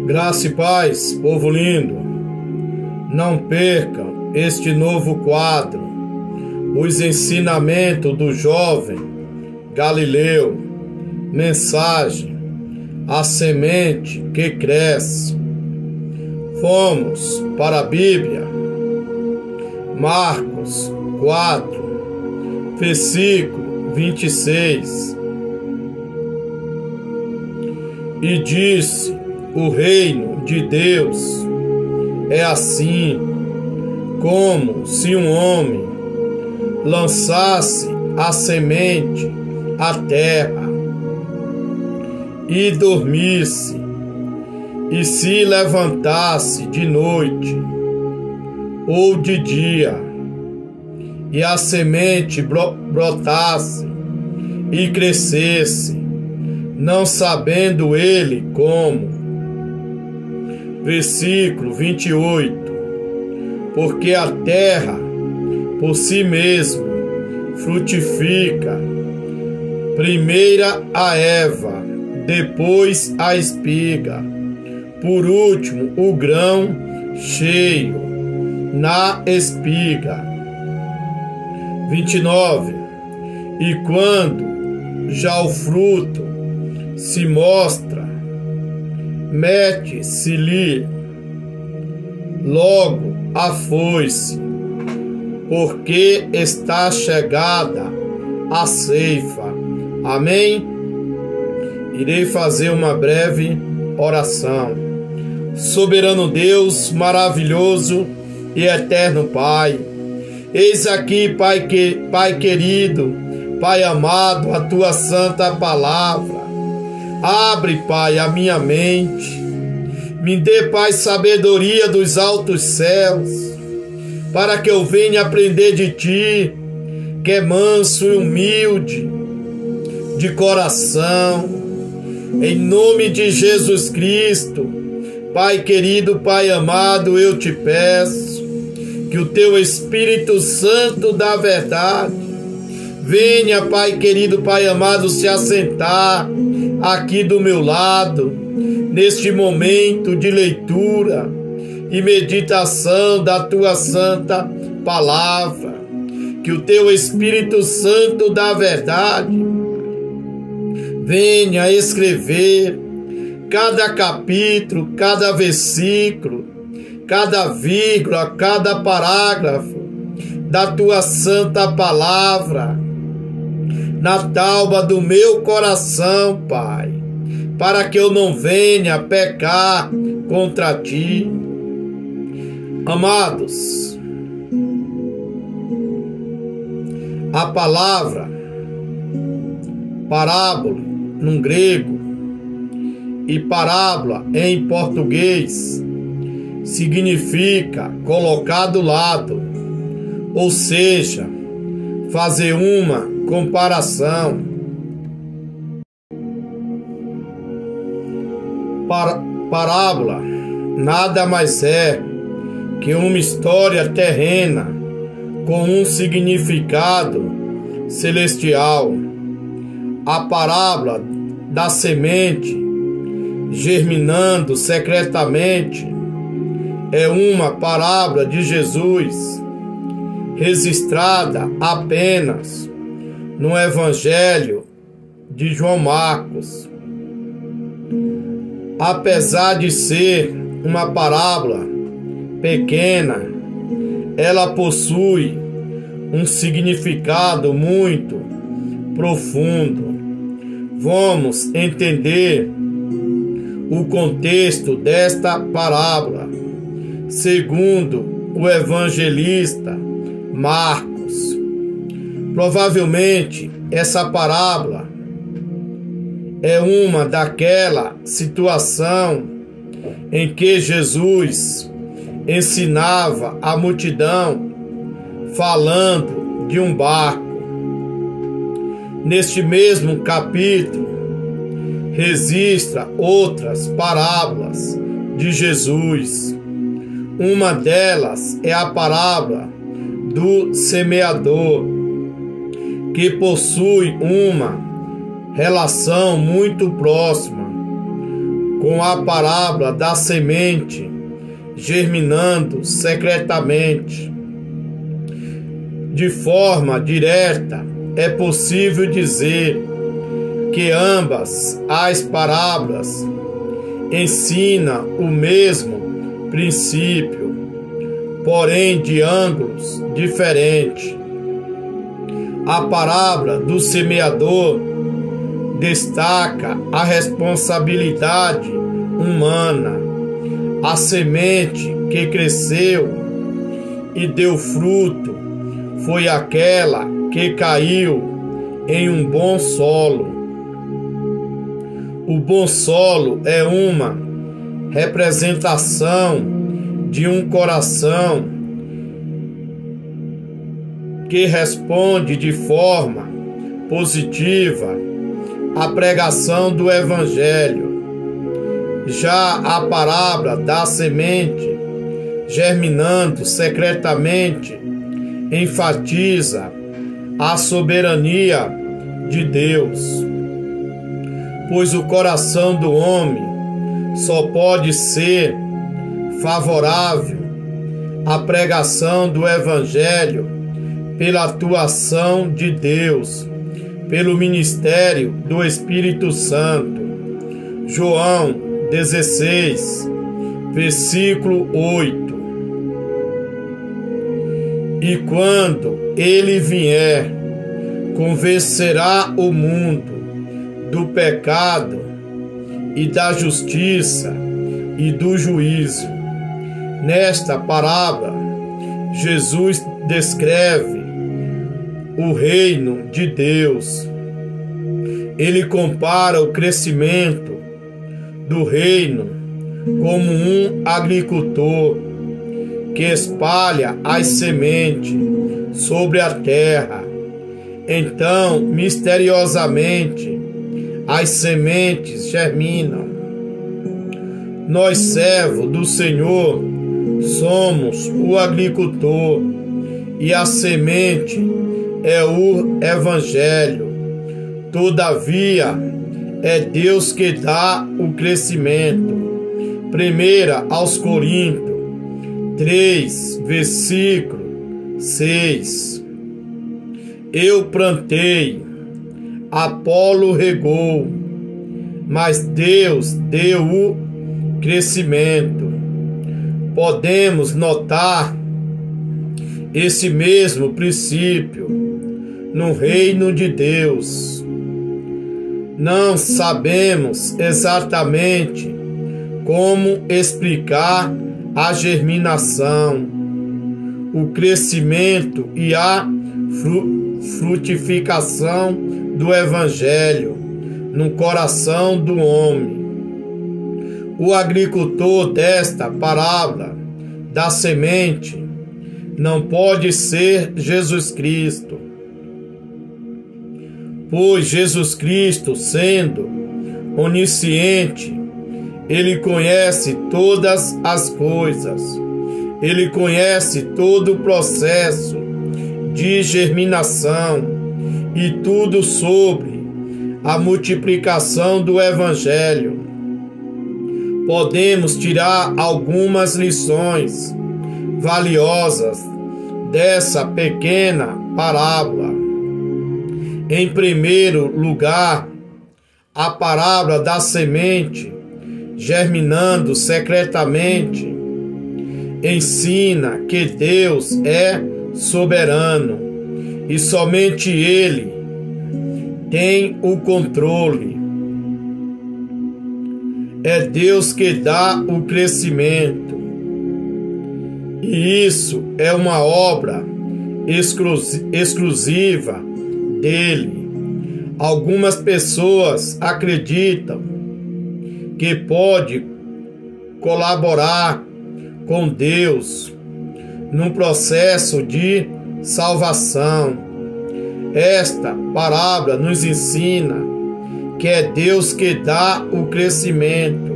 Graça e paz, povo lindo. Não percam este novo quadro, os ensinamentos do jovem Galileu, mensagem, a semente que cresce. Fomos para a Bíblia, Marcos 4, versículo 26. E disse: o reino de Deus é assim, como se um homem lançasse a semente à terra e dormisse, e se levantasse de noite ou de dia, e a semente brotasse e crescesse, não sabendo ele como. Versículo 28. Porque a terra por si mesmo frutifica, primeira a erva, depois a espiga, por último o grão cheio na espiga. 29. E quando já o fruto se mostra, mete-se-lhe logo a foice, porque está chegada a ceifa. Amém? Irei fazer uma breve oração. Soberano Deus, maravilhoso e eterno Pai, eis aqui, Pai querido, Pai amado, a Tua santa palavra. Abre, Pai, a minha mente. Me dê, Pai, sabedoria dos altos céus, para que eu venha aprender de Ti, que é manso e humilde de coração. Em nome de Jesus Cristo, Pai querido, Pai amado, eu te peço que o Teu Espírito Santo da verdade venha, Pai querido, Pai amado, se assentar aqui do meu lado, neste momento de leitura e meditação da Tua santa palavra. Que o Teu Espírito Santo da verdade venha escrever cada capítulo, cada versículo, cada vírgula, cada parágrafo da Tua santa palavra na tábua do meu coração, Pai, para que eu não venha pecar contra Ti. Amados, a palavra parábola no grego e parábola em português significa colocar do lado, ou seja, fazer uma comparação. Parábola nada mais é que uma história terrena com um significado celestial. A parábola da semente germinando secretamente é uma parábola de Jesus, registrada apenas no Evangelho de João Marcos. Apesar de ser uma parábola pequena, ela possui um significado muito profundo. Vamos entender o contexto desta parábola segundo o evangelista Marcos. Provavelmente essa parábola é uma daquela situação em que Jesus ensinava a multidão falando de um barco. Neste mesmo capítulo registra outras parábolas de Jesus. Uma delas é a parábola do semeador, que possui uma relação muito próxima com a parábola da semente germinando secretamente. De forma direta, é possível dizer que ambas as parábolas ensinam o mesmo princípio, porém de ângulos diferentes. A parábola do semeador destaca a responsabilidade humana. A semente que cresceu e deu fruto foi aquela que caiu em um bom solo. O bom solo é uma representação de um coração que responde de forma positiva à pregação do Evangelho. Já a parábola da semente germinando secretamente enfatiza a soberania de Deus, pois o coração do homem só pode ser favorável à pregação do Evangelho pela atuação de Deus, pelo ministério do Espírito Santo. João 16, versículo 8. E quando ele vier, convencerá o mundo do pecado e da justiça e do juízo. Nesta parábola, Jesus descreve o reino de Deus. Ele compara o crescimento do reino como um agricultor que espalha as sementes sobre a terra. Então, misteriosamente, as sementes germinam. Nós, servos do Senhor, somos o agricultor e a semente é o Evangelho. Todavia, é Deus que dá o crescimento. 1 aos Coríntios 3, versículo 6. Eu plantei, Apolo regou, mas Deus deu o crescimento. Podemos notar esse mesmo princípio no reino de Deus. Não sabemos exatamente como explicar a germinação, o crescimento e a frutificação do Evangelho no coração do homem. O agricultor desta parábola da semente não pode ser Jesus Cristo, pois Jesus Cristo, sendo onisciente, Ele conhece todas as coisas. Ele conhece todo o processo de germinação e tudo sobre a multiplicação do Evangelho. Podemos tirar algumas lições valiosas dessa pequena parábola. Em primeiro lugar, a parábola da semente germinando secretamente ensina que Deus é soberano e somente Ele tem o controle. É Deus que dá o crescimento, e isso é uma obra exclusiva dele. Algumas pessoas acreditam que pode colaborar com Deus num processo de salvação. Esta parábola nos ensina que é Deus que dá o crescimento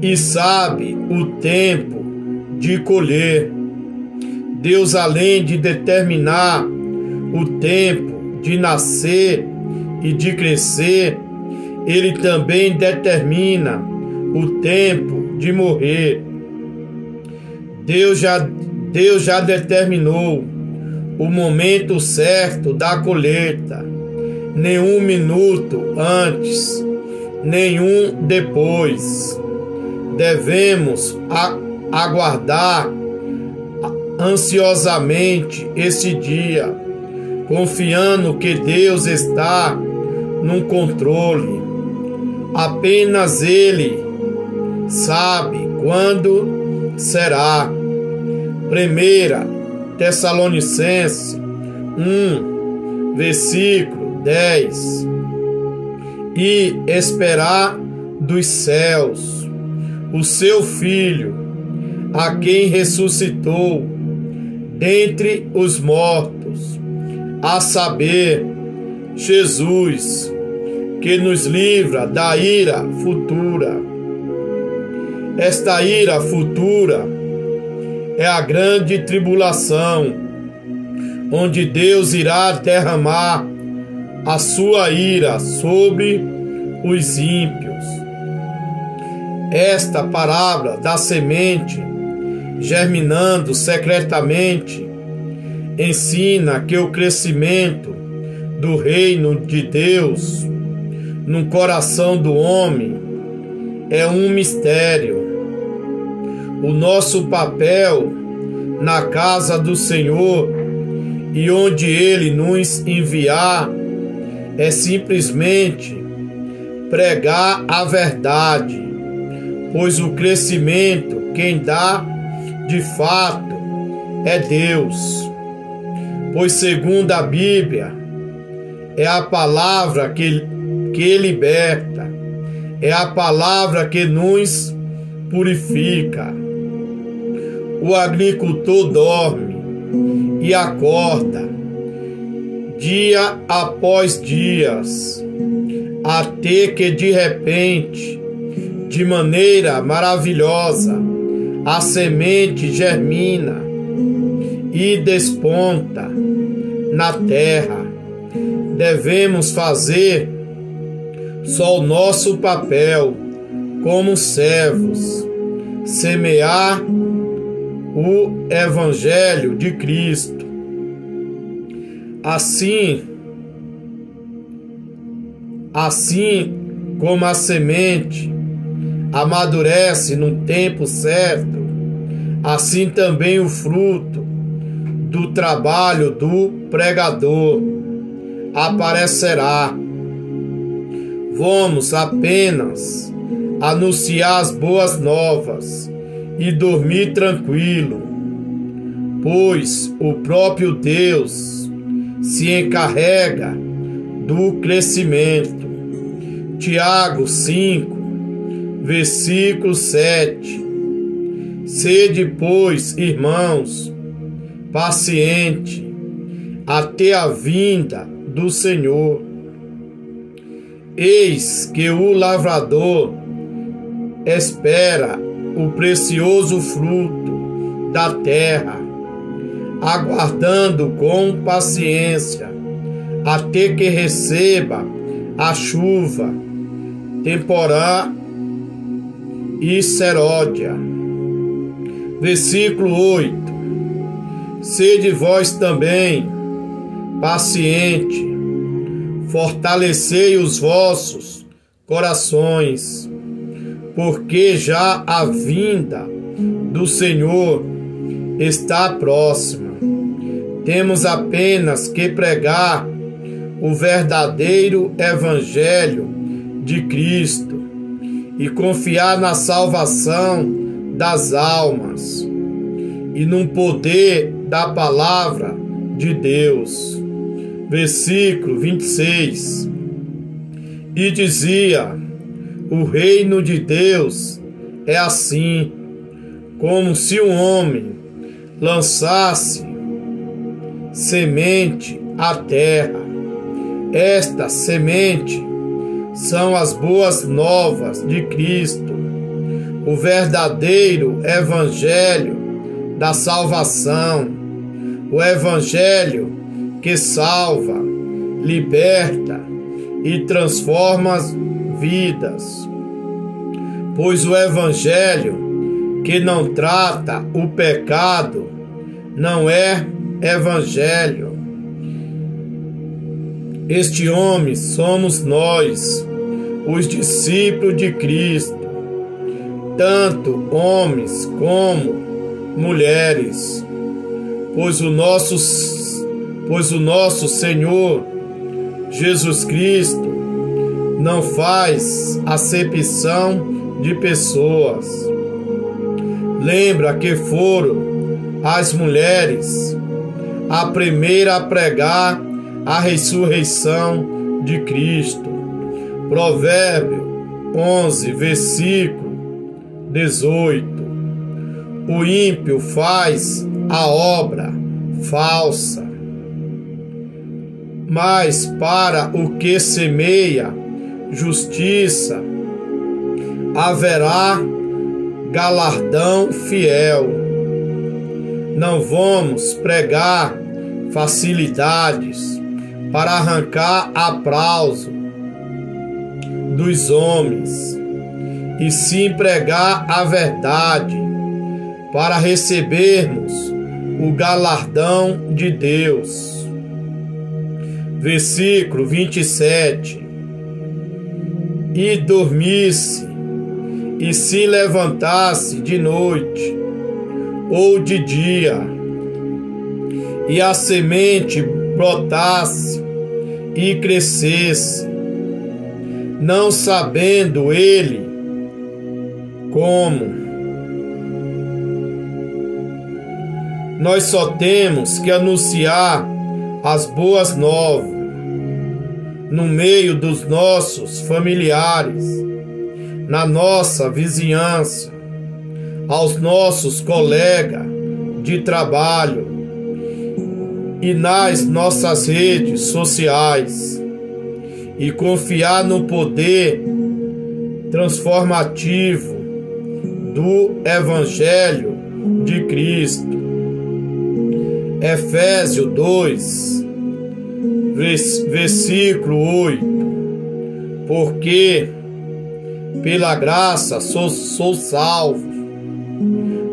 e sabe o tempo de colher. Deus, além de determinar o tempo de nascer e de crescer, Ele também determina o tempo de morrer. Deus já determinou o momento certo da colheita, nenhum minuto antes, nenhum depois. Devemos aguardar ansiosamente esse dia, confiando que Deus está no controle. Apenas Ele sabe quando será. 1 Tessalonicenses 1, versículo 10. E esperar dos céus o seu Filho, a quem ressuscitou dentre os mortos, a saber, Jesus, que nos livra da ira futura. Esta ira futura é a grande tribulação, onde Deus irá derramar a sua ira sobre os ímpios. Esta parábola da semente germinando secretamente ensina que o crescimento do reino de Deus no coração do homem é um mistério. O nosso papel na casa do Senhor e onde Ele nos enviar é simplesmente pregar a verdade, pois o crescimento quem dá de fato é Deus. Pois segundo a Bíblia, é a palavra que liberta, é a palavra que nos purifica. O agricultor dorme e acorda dia após dias, até que de repente, de maneira maravilhosa, a semente germina e desponta na terra. Devemos fazer só o nosso papel como servos, semear o Evangelho de Cristo. Assim como a semente amadurece no tempo certo, assim também o fruto do trabalho do pregador aparecerá. Vamos apenas anunciar as boas novas e dormir tranquilo, pois o próprio Deus se encarrega do crescimento. Tiago 5, versículo 7. Sede, pois, irmãos, paciente até a vinda do Senhor. Eis que o lavrador espera o precioso fruto da terra, aguardando com paciência até que receba a chuva temporã e seródia. Versículo 8. Sede vós também paciente, fortalecei os vossos corações, porque já a vinda do Senhor está próxima. Temos apenas que pregar o verdadeiro Evangelho de Cristo e confiar na salvação das almas e no poder da palavra de Deus. Versículo 26. E dizia: o reino de Deus é assim, como se um homem lançasse semente à terra. Esta semente são as boas novas de Cristo, o verdadeiro Evangelho da salvação, o Evangelho que salva, liberta e transforma vidas. Pois o evangelho que não trata o pecado não é evangelho. Este homem somos nós, os discípulos de Cristo, tanto homens como mulheres, pois o nosso Senhor Jesus Cristo não faz acepção de pessoas. Lembra que foram as mulheres a primeira a pregar a ressurreição de Cristo. Provérbio 11, versículo 18. O ímpio faz a obra falsa, mas para o que semeia justiça haverá galardão fiel. Não vamos pregar facilidades para arrancar aplauso dos homens, e sim pregar a verdade para recebermos o galardão de Deus. Versículo 27. E dormisse, e se levantasse de noite ou de dia, e a semente brotasse e crescesse, não sabendo ele como. Nós só temos que anunciar as boas novas no meio dos nossos familiares, na nossa vizinhança, aos nossos colegas de trabalho e nas nossas redes sociais, e confiar no poder transformativo do Evangelho de Cristo. Efésios 2, versículo 8. Porque pela graça sou salvo,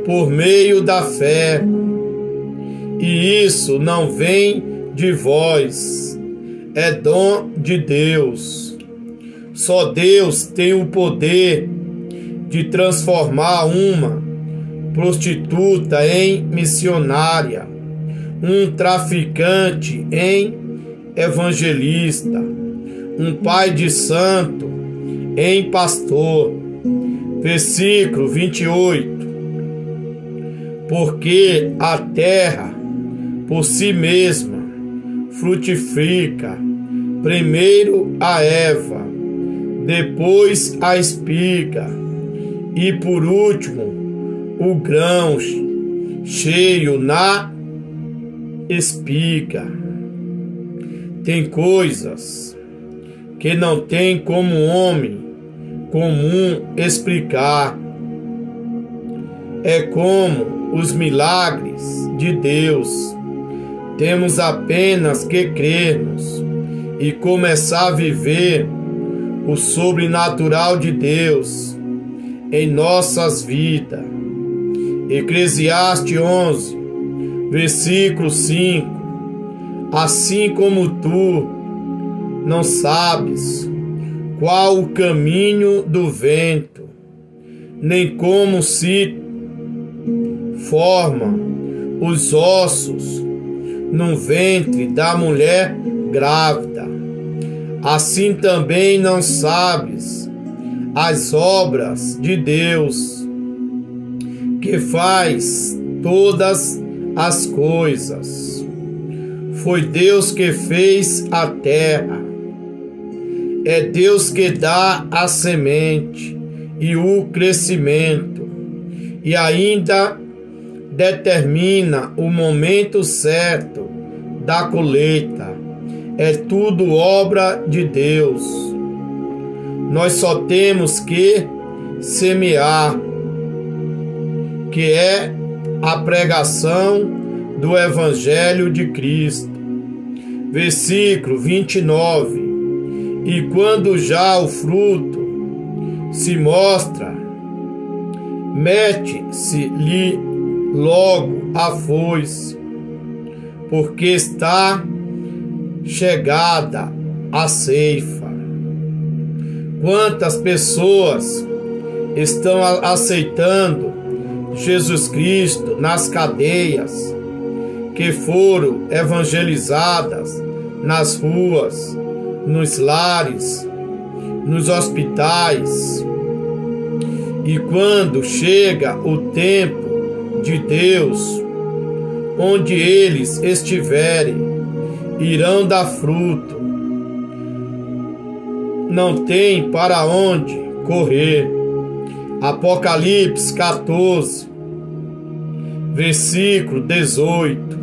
por meio da fé, e isso não vem de vós, é dom de Deus. Só Deus tem o poder de transformar uma prostituta em missionária, um traficante em evangelista, um pai de santo em pastor. Versículo 28. Porque a terra por si mesma frutifica, primeiro a erva, depois a espiga, e por último o grão cheio na espiga. Tem coisas que não tem como homem comum explicar. É como os milagres de Deus. Temos apenas que crermos e começar a viver o sobrenatural de Deus em nossas vidas. Eclesiastes 11, versículo 5. Assim como tu não sabes qual o caminho do vento, nem como se formam os ossos no ventre da mulher grávida, assim também não sabes as obras de Deus, que faz todas as coisas. Foi Deus que fez a terra, é Deus que dá a semente e o crescimento, e ainda determina o momento certo da colheita. É tudo obra de Deus. Nós só temos que semear, que é a pregação do Evangelho de Cristo. Versículo 29. E quando já o fruto se mostra, mete-se-lhe logo a foice, porque está chegada a ceifa. Quantas pessoas estão aceitando Jesus Cristo nas cadeias, que foram evangelizadas nas ruas, nos lares, nos hospitais. E quando chega o tempo de Deus, onde eles estiverem, irão dar fruto. Não tem para onde correr. Apocalipse 14, versículo 18.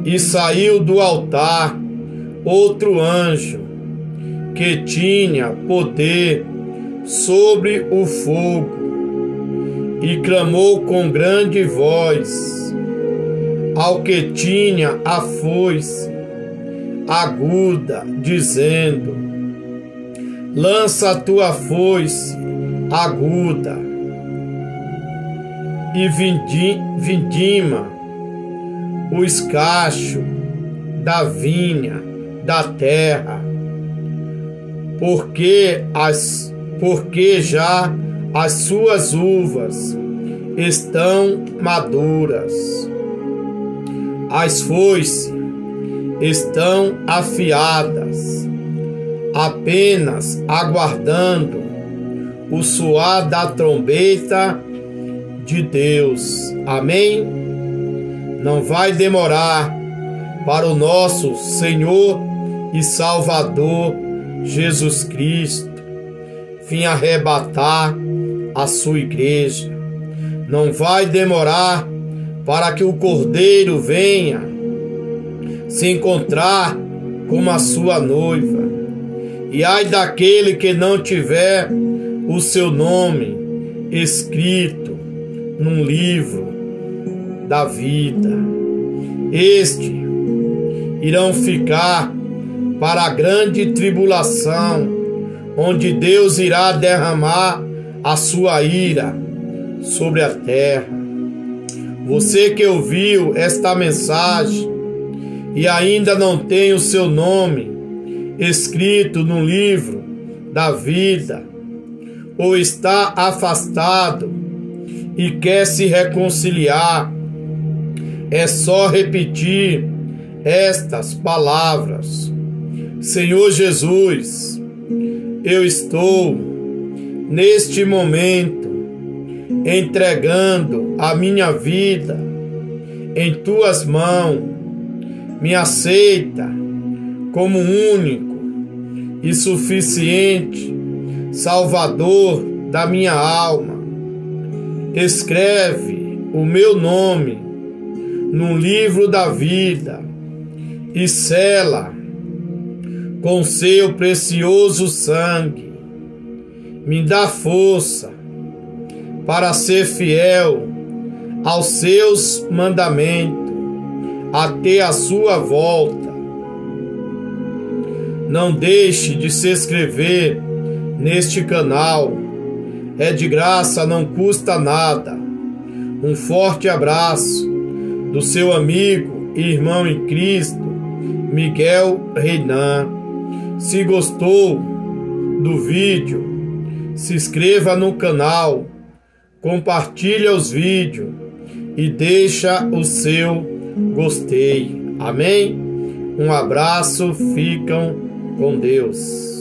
E saiu do altar outro anjo, que tinha poder sobre o fogo, e clamou com grande voz ao que tinha a foice aguda, dizendo: lança a tua foice aguda e vindima o escacho da vinha da terra, porque já as suas uvas estão maduras. As foices estão afiadas, apenas aguardando o soar da trombeta de Deus. Amém? Não vai demorar para o nosso Senhor e Salvador Jesus Cristo vir arrebatar a sua igreja. Não vai demorar para que o Cordeiro venha se encontrar com a sua noiva. E ai daquele que não tiver o seu nome escrito num livro da vida. Este irão ficar para a grande tribulação, onde Deus irá derramar a sua ira sobre a terra. Você que ouviu esta mensagem e ainda não tem o seu nome escrito no livro da vida, ou está afastado e quer se reconciliar, é só repetir estas palavras: Senhor Jesus, eu estou neste momento entregando a minha vida em tuas mãos. Me aceita como único e suficiente Salvador da minha alma. Escreve o meu nome no livro da vida e sela com seu precioso sangue. Me dá força para ser fiel aos seus mandamentos até a sua volta. Não deixe de se inscrever neste canal. É de graça, não custa nada. Um forte abraço do seu amigo e irmão em Cristo, Miguel Reinan. Se gostou do vídeo, se inscreva no canal, compartilhe os vídeos e deixa o seu gostei. Amém? Um abraço, ficam com Deus.